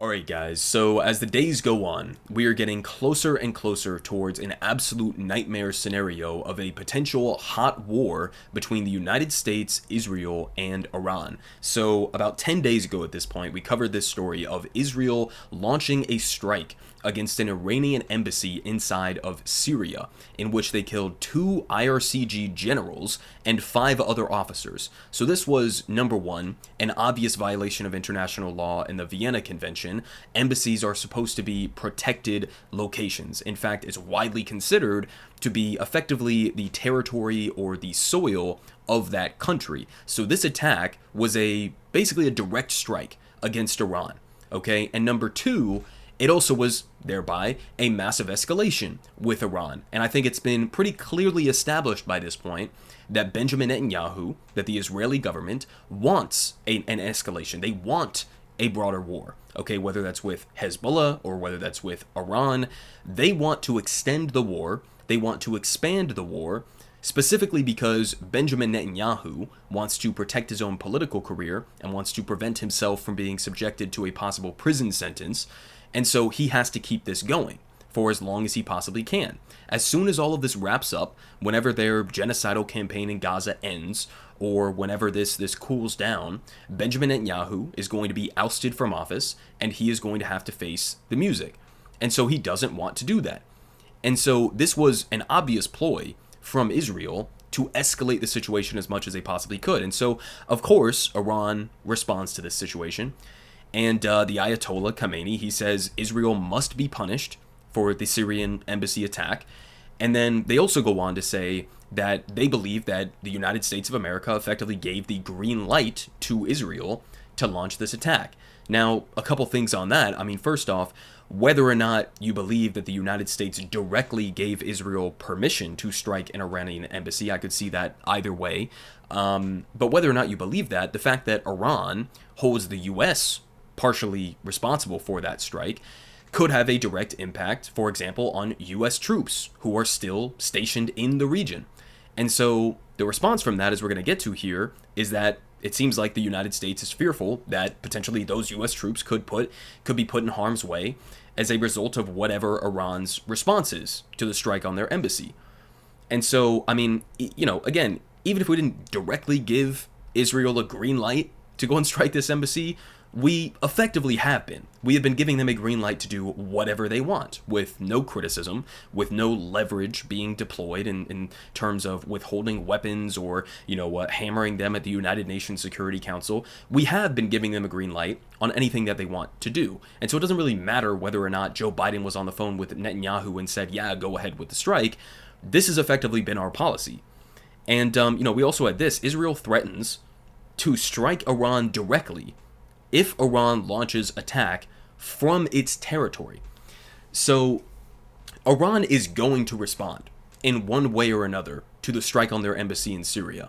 Alright guys, so as the days go on, we are getting closer and closer towards an absolute nightmare scenario of a potential hot war between the United States, Israel, and Iran. So about 10 days ago at this point, we covered this story of Israel launching a strike against an Iranian embassy inside of Syria, in which they killed 2 IRCG generals and 5 other officers. So this was, number one, an obvious violation of international law and the Vienna Convention. Embassies are supposed to be protected locations. In fact, it's widely considered to be effectively the territory or the soil of that country. So this attack was basically a direct strike against Iran. Okay, and number two, it also was, thereby, a massive escalation with Iran. And I think it's been pretty clearly established by this point that Benjamin Netanyahu, that the Israeli government, wants an escalation. They want a broader war. Okay, whether that's with Hezbollah or whether that's with Iran, they want to extend the war. They want to expand the war, specifically because Benjamin Netanyahu wants to protect his own political career and wants to prevent himself from being subjected to a possible prison sentence. And so he has to keep this going for as long as he possibly can. As soon as all of this wraps up, whenever their genocidal campaign in Gaza ends, or whenever this cools down, Benjamin Netanyahu is going to be ousted from office, and he is going to have to face the music. And so he doesn't want to do that. And so this was an obvious ploy from Israel to escalate the situation as much as they possibly could. And so, of course, Iran responds to this situation. And the Ayatollah Khamenei, he says Israel must be punished for the Syrian embassy attack. And then they also go on to say that they believe that the United States of America effectively gave the green light to Israel to launch this attack. Now, a couple things on that. I mean, first off, whether or not you believe that the United States directly gave Israel permission to strike an Iranian embassy, I could see that either way. But whether or not you believe that, the fact that Iran holds the U.S. partially responsible for that strike could have a direct impact, for example, on U.S. troops who are still stationed in the region. And so the response from that, as we're going to get to here, is that it seems like the United States is fearful that potentially those U.S. troops could be put in harm's way as a result of whatever Iran's response is to the strike on their embassy. And so, I mean, again, even if we didn't directly give Israel a green light to go and strike this embassy, we effectively have been. We have been giving them a green light to do whatever they want, with no criticism, with no leverage being deployed in terms of withholding weapons or, hammering them at the United Nations Security Council. We have been giving them a green light on anything that they want to do. And so it doesn't really matter whether or not Joe Biden was on the phone with Netanyahu and said, yeah, go ahead with the strike. This has effectively been our policy. And, we also had this. Israel threatens to strike Iran directly if Iran launches attack from its territory. So Iran is going to respond in one way or another to the strike on their embassy in Syria.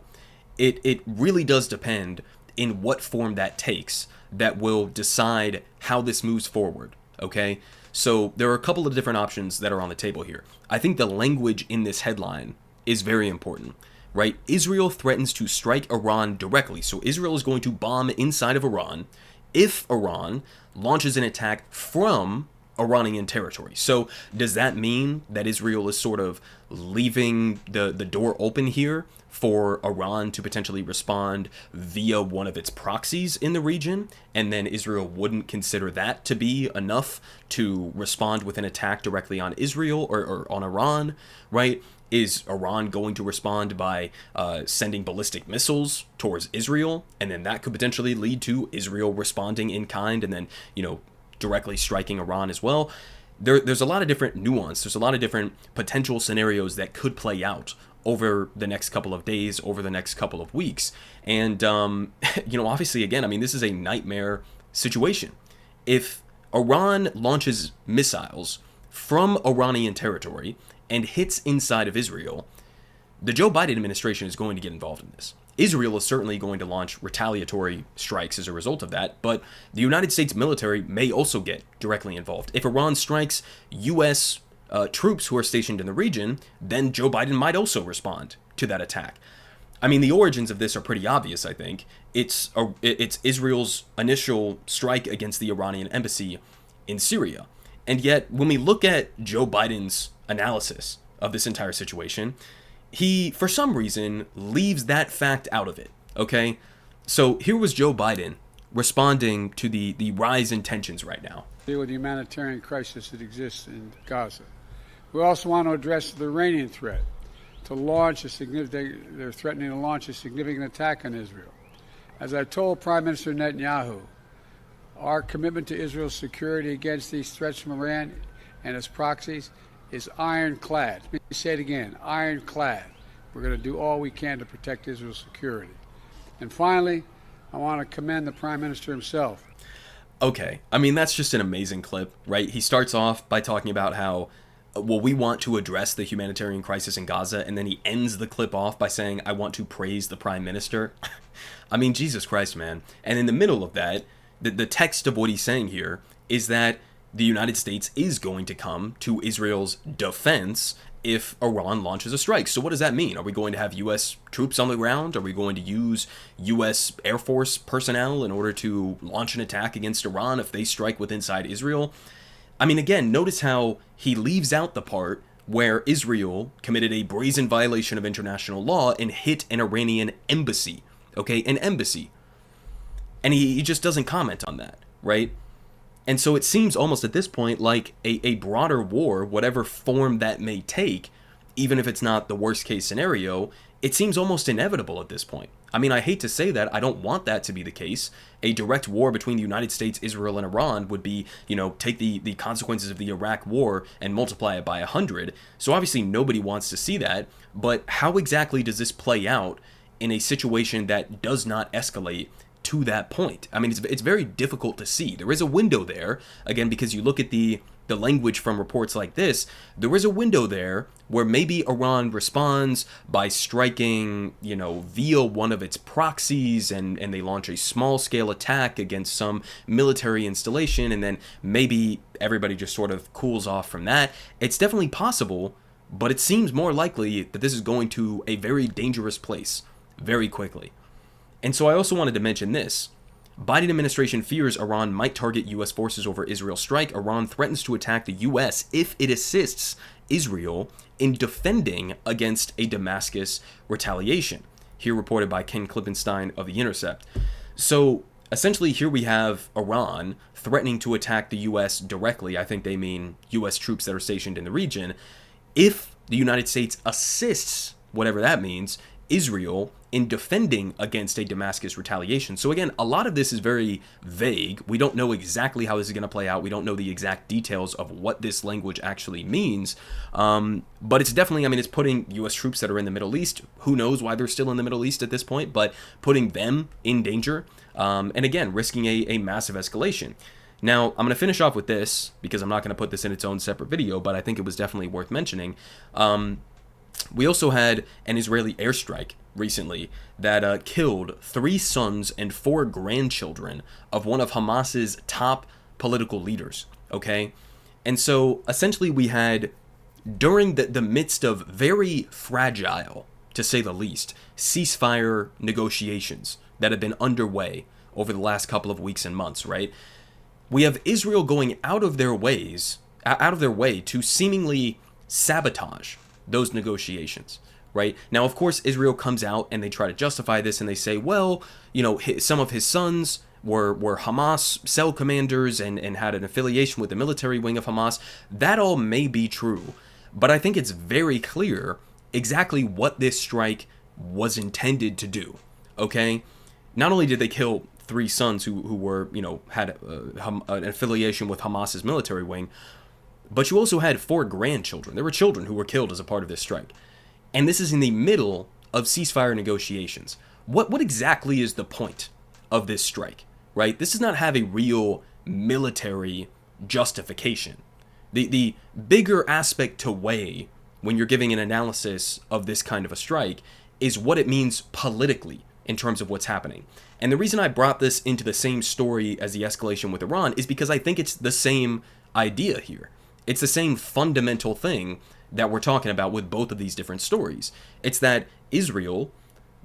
It really does depend in what form that takes that will decide how this moves forward, okay? So there are a couple of different options that are on the table here. I think the language in this headline is very important, right? Israel threatens to strike Iran directly. So Israel is going to bomb inside of Iran if Iran launches an attack from Iranian territory. So does that mean that Israel is sort of leaving the door open here for Iran to potentially respond via one of its proxies in the region, and then Israel wouldn't consider that to be enough to respond with an attack directly on Israel or on Iran, right? Is Iran going to respond by sending ballistic missiles towards Israel? And then that could potentially lead to Israel responding in kind and then, directly striking Iran as well. There's a lot of different nuance. There's a lot of different potential scenarios that could play out over the next couple of days, over the next couple of weeks. And, obviously, again, I mean, this is a nightmare situation. If Iran launches missiles from Iranian territory and hits inside of Israel, the Joe Biden administration is going to get involved in this. Israel is certainly going to launch retaliatory strikes as a result of that, but the United States military may also get directly involved. If Iran strikes U.S. Troops who are stationed in the region, then Joe Biden might also respond to that attack. I mean, the origins of this are pretty obvious, I think. it's Israel's initial strike against the Iranian embassy in Syria. And yet, when we look at Joe Biden's analysis of this entire situation, he, for some reason, leaves that fact out of it, okay? So here was Joe Biden responding to the rise in tensions right now. Deal with the humanitarian crisis that exists in Gaza. We also want to address the Iranian threat to launch a significant, they're threatening to launch a significant attack on Israel. As I told Prime Minister Netanyahu, our commitment to Israel's security against these threats from Iran and its proxies is ironclad. Let me say it again, ironclad. We're going to do all we can to protect Israel's security. And finally, I want to commend the Prime Minister himself. Okay, I mean, that's just an amazing clip, right? He starts off by talking about how, well, we want to address the humanitarian crisis in Gaza, and then he ends the clip off by saying, I want to praise the Prime Minister. I mean, Jesus Christ, man. And in the middle of that, the text of what he's saying here is that the United States is going to come to Israel's defense if Iran launches a strike. So what does that mean? Are we going to have U.S. troops on the ground? Are we going to use U.S. Air Force personnel in order to launch an attack against Iran if they strike with inside Israel? I mean, again, notice how he leaves out the part where Israel committed a brazen violation of international law and hit an Iranian embassy. Okay, an embassy. And he just doesn't comment on that, right? And so it seems almost at this point like a broader war, whatever form that may take, even if it's not the worst case scenario, it seems almost inevitable at this point. I mean, I hate to say that. I don't want that to be the case. A direct war between the United States, Israel, and Iran would be, take the consequences of the Iraq war and multiply it by 100. So obviously nobody wants to see that. But how exactly does this play out in a situation that does not escalate to that point? I mean, it's very difficult to see. There is a window there, again, because you look at the language from reports like this, there is a window there where maybe Iran responds by striking, via one of its proxies, and they launch a small-scale attack against some military installation, and then maybe everybody just sort of cools off from that. It's definitely possible, but it seems more likely that this is going to a very dangerous place very quickly. And so I also wanted to mention this. Biden administration fears Iran might target U.S. forces over Israel strike. Iran threatens to attack the U.S. if it assists Israel in defending against a Damascus retaliation. Here reported by Ken Klippenstein of The Intercept. So essentially here we have Iran threatening to attack the U.S. directly. I think they mean U.S. troops that are stationed in the region. If the United States assists, whatever that means, Israel in defending against a Damascus retaliation. So again, a lot of this is very vague. We don't know exactly how this is going to play out. We don't know the exact details of what this language actually means. But it's definitely, it's putting U.S. troops that are in the Middle East. Who knows why they're still in the Middle East at this point, but putting them in danger. And again, risking a massive escalation. Now, I'm going to finish off with this because I'm not going to put this in its own separate video, but I think it was definitely worth mentioning. We also had an Israeli airstrike recently that killed 3 sons and 4 grandchildren of one of Hamas's top political leaders, okay? And so essentially we had, during the midst of very fragile, to say the least, ceasefire negotiations that have been underway over the last couple of weeks and months, right? We have Israel going out of their way to seemingly sabotage those negotiations, right? Now, of course, Israel comes out and they try to justify this and they say, well, some of his sons were Hamas cell commanders and had an affiliation with the military wing of Hamas. That all may be true, but I think it's very clear exactly what this strike was intended to do, okay? Not only did they kill 3 sons who were, had an affiliation with Hamas's military wing, but you also had 4 grandchildren. There were children who were killed as a part of this strike. And this is in the middle of ceasefire negotiations. What exactly is the point of this strike, right? This does not have a real military justification. The bigger aspect to weigh when you're giving an analysis of this kind of a strike is what it means politically in terms of what's happening. And the reason I brought this into the same story as the escalation with Iran is because I think it's the same idea here. It's the same fundamental thing that we're talking about with both of these different stories. It's that Israel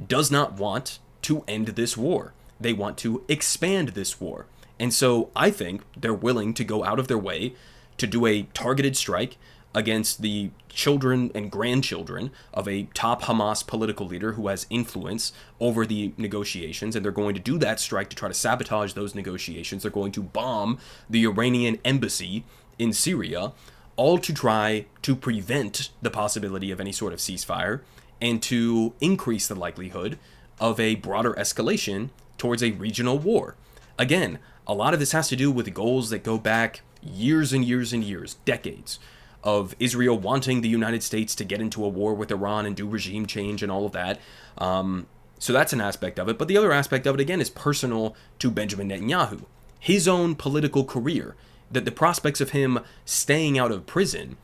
does not want to end this war. they want to expand this war. And so I think they're willing to go out of their way to do a targeted strike against the children and grandchildren of a top Hamas political leader who has influence over the negotiations. And they're going to do that strike to try to sabotage those negotiations. They're going to bomb the Iranian embassy in Syria, all to try to prevent the possibility of any sort of ceasefire and to increase the likelihood of a broader escalation towards a regional war. Again, a lot of this has to do with goals that go back years and years and years, decades, of Israel wanting the United States to get into a war with Iran and do regime change and all of that. So that's an aspect of it. But the other aspect of it, again, is personal to Benjamin Netanyahu. His own political career, that the prospects of him staying out of prison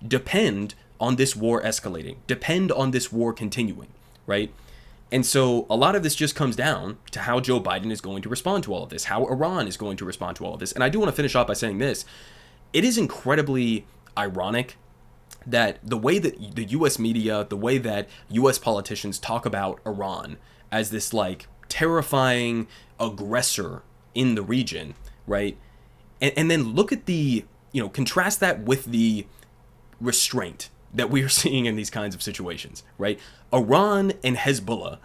depend on this war escalating, depend on this war continuing, right? And so a lot of this just comes down to how Joe Biden is going to respond to all of this, how Iran is going to respond to all of this. And I do want to finish off by saying this. It is incredibly ironic that the way that the U.S. media, the way that U.S. politicians talk about Iran as this like terrifying aggressor in the region, right? And then look at the, contrast that with the restraint that we are seeing in these kinds of situations, right? Iran and Hezbollah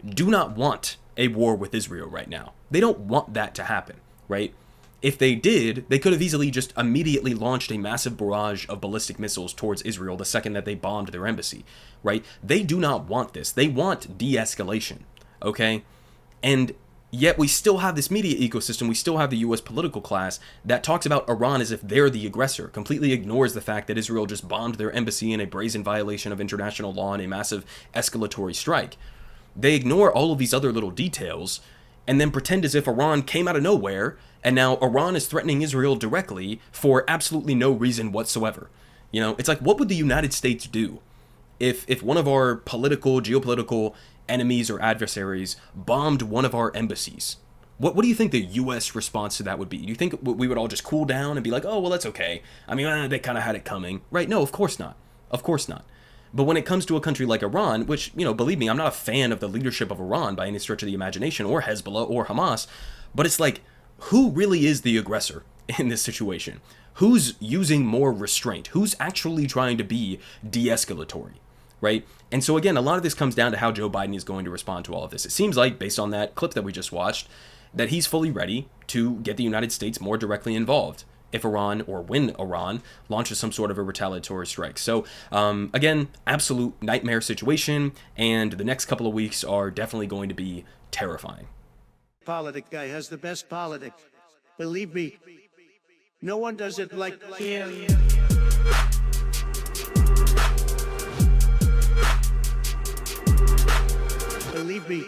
do not want a war with Israel right now. They don't want that to happen, right? If they did, they could have easily just immediately launched a massive barrage of ballistic missiles towards Israel the second that they bombed their embassy, right? They do not want this. They want de-escalation, okay? And yet we still have this media ecosystem, we still have the U.S. political class that talks about Iran as if they're the aggressor, completely ignores the fact that Israel just bombed their embassy in a brazen violation of international law and a massive escalatory strike. They ignore all of these other little details and then pretend as if Iran came out of nowhere and now Iran is threatening Israel directly for absolutely no reason whatsoever. It's like, what would the United States do if one of our geopolitical enemies or adversaries bombed one of our embassies? What do you think the U.S. response to that would be? Do you think we would all just cool down and be like, oh, well, that's okay. I mean, they kind of had it coming, right? No, of course not. Of course not. But when it comes to a country like Iran, which, believe me, I'm not a fan of the leadership of Iran by any stretch of the imagination, or Hezbollah or Hamas, but it's like, who really is the aggressor in this situation? Who's using more restraint? Who's actually trying to be de-escalatory? Right? And so again, a lot of this comes down to how Joe Biden is going to respond to all of this. It seems like, based on that clip that we just watched, that he's fully ready to get the United States more directly involved if Iran, or when Iran, launches some sort of a retaliatory strike. So again, absolute nightmare situation, and the next couple of weeks are definitely going to be terrifying. Politic guy has the best politic. Believe me, no one does it like him. Believe me,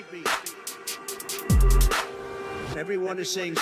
everyone is saying